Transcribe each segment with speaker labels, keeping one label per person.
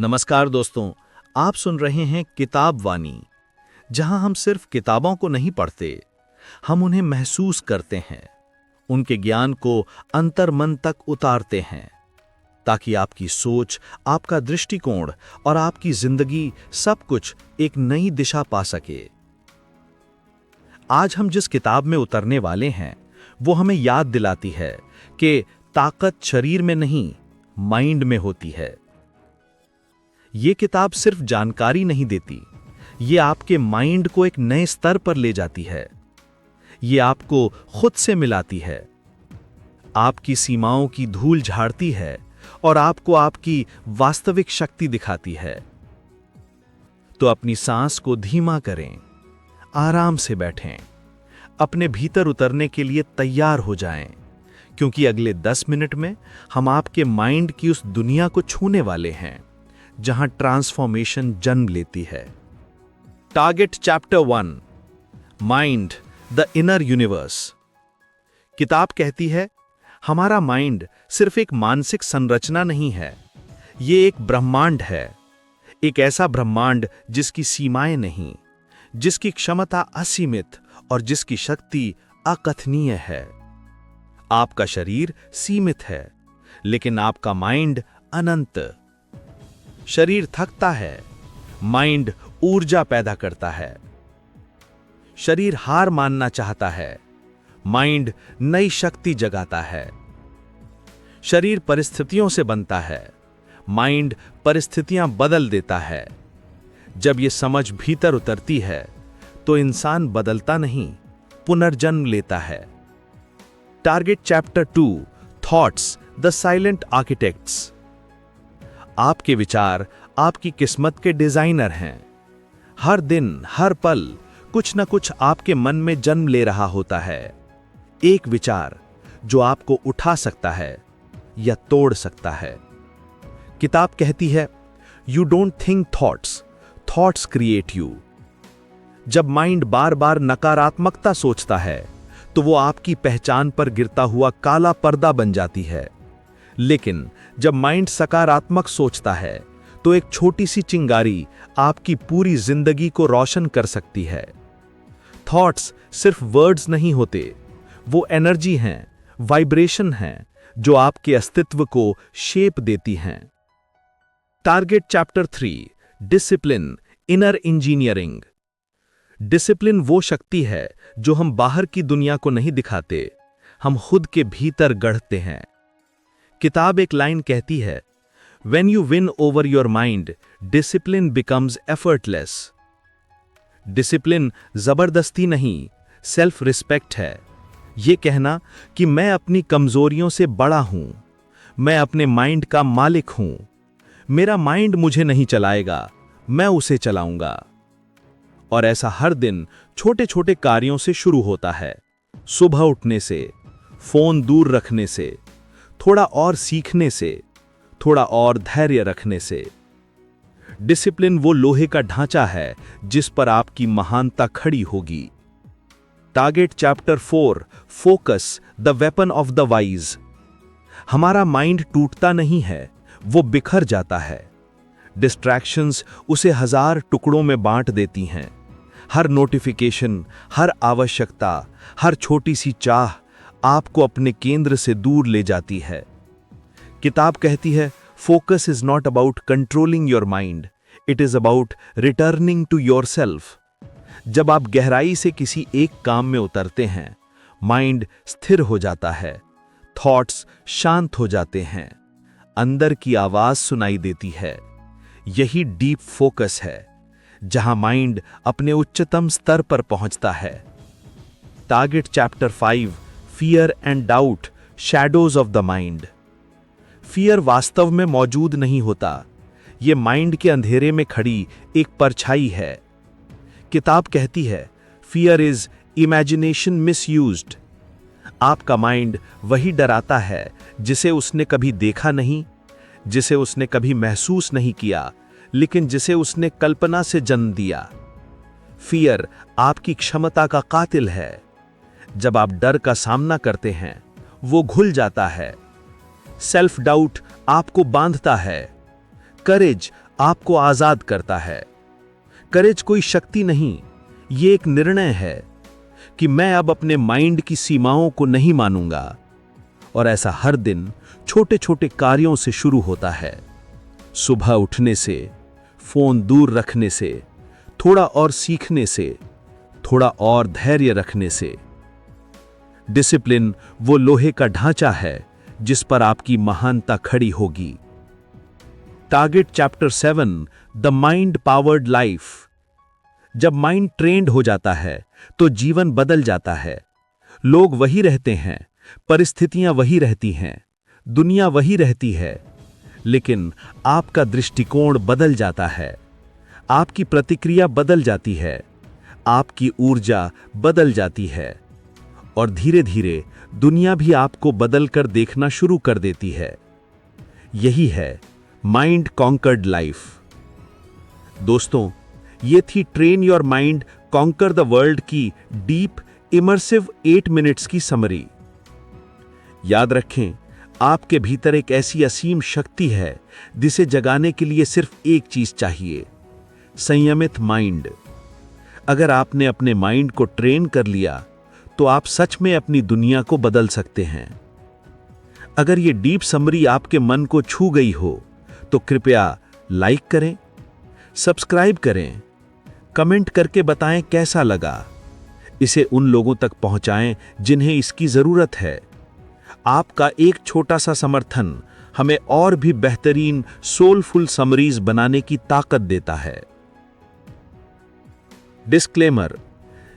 Speaker 1: नमस्कार दोस्तों, आप सुन रहे हैं किताब वानी, जहां हम सिर्फ किताबों को नहीं पढ़ते, हम उन्हें महसूस करते हैं, उनके ज्ञान को अंतर्मन तक उतारते हैं, ताकि आपकी सोच, आपका दृष्टिकोण और आपकी जिंदगी सब कुछ एक नई दिशा पा सके। आज हम जिस किताब में उतरने वाले हैं, वो हमें याद दिलाती है कि ताकत शरीर में नहीं, माइंड में होती है। ये किताब सिर्फ जानकारी नहीं देती, ये आपके माइंड को एक नए स्तर पर ले जाती है। ये आपको खुद से मिलाती है, आपकी सीमाओं की धूल झाड़ती है और आपको आपकी वास्तविक शक्ति दिखाती है। तो अपनी सांस को धीमा करें, आराम से बैठें, अपने भीतर उतरने के लिए तैयार हो जाएं, क्योंकि अगले 10 मिनट में हम आपके माइंड की उस दुनिया को छूने वाले हैं जहां ट्रांसफॉर्मेशन जन्म लेती है। Target chapter 1, mind the inner universe. किताब कहती है, हमारा माइंड सिर्फ एक मानसिक संरचना नहीं है, ये एक ब्रह्मांड है। एक ऐसा ब्रह्मांड जिसकी सीमाएं नहीं, जिसकी क्षमता असीमित और जिसकी शक्ति अकथनीय है। आपका शरीर सीमित है, लेकिन आपका माइंड अनंत। शरीर थकता है, माइंड ऊर्जा पैदा करता है। शरीर हार मानना चाहता है, माइंड नई शक्ति जगाता है। शरीर परिस्थितियों से बनता है, माइंड परिस्थितियां बदल देता है। जब यह समझ भीतर उतरती है, तो इंसान बदलता नहीं, पुनर्जन्म लेता है। Target chapter 2, thoughts the silent architects. आपके विचार आपकी किस्मत के डिजाइनर हैं। हर दिन, हर पल कुछ न कुछ आपके मन में जन्म ले रहा होता है। एक विचार जो आपको उठा सकता है या तोड़ सकता है। किताब कहती है, you don't think thoughts, thoughts create you. जब माइंड बार बार नकारात्मकता सोचता है, तो वो आपकी पहचान पर गिरता हुआ काला पर्दा बन जाती है। लेकिन जब माइंड सकारात्मक सोचता है, तो एक छोटी सी चिंगारी आपकी पूरी जिंदगी को रोशन कर सकती है। थॉट्स सिर्फ वर्ड्स नहीं होते, वो एनर्जी हैं, वाइब्रेशन हैं, जो आपके अस्तित्व को शेप देती हैं। Target chapter 3, discipline inner engineering. Discipline वो शक्ति है जो हम बाहर की दुनिया को नहीं दिखाते, हम खुद के भीतर गढ़ते हैं। किताब एक लाइन कहती है, When you win over your mind, discipline becomes effortless. Discipline जबरदस्ती नहीं, सेल्फ रिस्पेक्ट है। ये कहना कि मैं अपनी कमजोरियों से बड़ा हूं, मैं अपने माइंड का मालिक हूं, मेरा माइंड मुझे नहीं चलाएगा, मैं उसे चलाऊंगा। और ऐसा हर दिन छोटे छोटे कार्यों से शुरू होता है। सुबह उठने से, फोन दूर रखने से, थोड़ा और सीखने से, थोड़ा और धैर्य रखने से। डिसिप्लिन वो लोहे का ढांचा है जिस पर आपकी महानता खड़ी होगी। Target chapter 4, focus the weapon of the wise. हमारा माइंड टूटता नहीं है, वो बिखर जाता है। डिस्ट्रैक्शंस उसे 1000 टुकड़ों में बांट देती हैं। हर नोटिफिकेशन, हर आवश्यकता, हर छोटी सी चाह आपको अपने केंद्र से दूर ले जाती है। किताब कहती है, focus is not about controlling your mind, it is about returning to yourself. जब आप गहराई से किसी एक काम में उतरते हैं, माइंड स्थिर हो जाता है, थॉट्स शांत हो जाते हैं, अंदर की आवाज सुनाई देती है। यही डीप फोकस है, जहां माइंड अपने उच्चतम स्तर पर पहुंचता है। Target chapter 5, fear and doubt, shadows of the mind. Fear वास्तव में मौजूद नहीं होता, यह माइंड के अंधेरे में खड़ी एक परछाई है। किताब कहती है, फियर इज इमेजिनेशन मिसयूज्ड। आपका माइंड वही डराता है जिसे उसने कभी देखा नहीं, जिसे उसने कभी महसूस नहीं किया, लेकिन जिसे उसने कल्पना से जन्म दिया। फियर आपकी क्षमता का कातिल है। जब आप डर का सामना करते हैं, वो घुल जाता है। सेल्फ डाउट आपको बांधता है, करेज आपको आजाद करता है। करेज कोई शक्ति नहीं, ये एक निर्णय है कि मैं अब अपने माइंड की सीमाओं को नहीं मानूंगा। और ऐसा हर दिन छोटे छोटे कार्यों से शुरू होता है। सुबह उठने से, फोन दूर रखने से, थोड़ा और सीखने से, थोड़ा और धैर्य रखने से। डिसिप्लिन वो लोहे का ढांचा है जिस पर आपकी महानता खड़ी होगी। Target chapter 7, the mind powered life. जब माइंड ट्रेंड हो जाता है तो जीवन बदल जाता है। लोग वही रहते हैं, परिस्थितियां वही रहती हैं, दुनिया वही रहती है, लेकिन आपका दृष्टिकोण बदल जाता है। आपकी प्रतिक्रिया बदल जाती है, आपकी ऊर्जा बदल जाती है, और धीरे धीरे दुनिया भी आपको बदलकर देखना शुरू कर देती है। यही है माइंड कॉन्कर्ड लाइफ। दोस्तों, ये थी train your mind conquer the world की डीप इमर्सिव 8 मिनट्स की समरी। याद रखें, आपके भीतर एक ऐसी असीम शक्ति है जिसे जगाने के लिए सिर्फ एक चीज चाहिए, संयमित माइंड। अगर आपने अपने माइंड को ट्रेन कर लिया तो आप सच में अपनी दुनिया को बदल सकते हैं। अगर ये डीप समरी आपके मन को छू गई हो तो कृपया लाइक करें, सब्सक्राइब करें, कमेंट करके बताएं कैसा लगा। इसे उन लोगों तक पहुंचाएं जिन्हें इसकी जरूरत है। आपका एक छोटा सा समर्थन हमें और भी बेहतरीन सोलफुल समरीज बनाने की ताकत देता है। डिस्क्लेमर: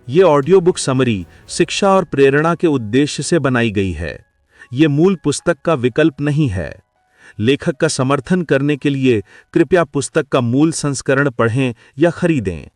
Speaker 1: यह ऑडियो बुक समरी शिक्षा और प्रेरणा के उद्देश्य से बनाई गई है। यह मूल पुस्तक का विकल्प नहीं है। लेखक का समर्थन करने के लिए कृपया पुस्तक का मूल संस्करण पढ़ें या खरीदें।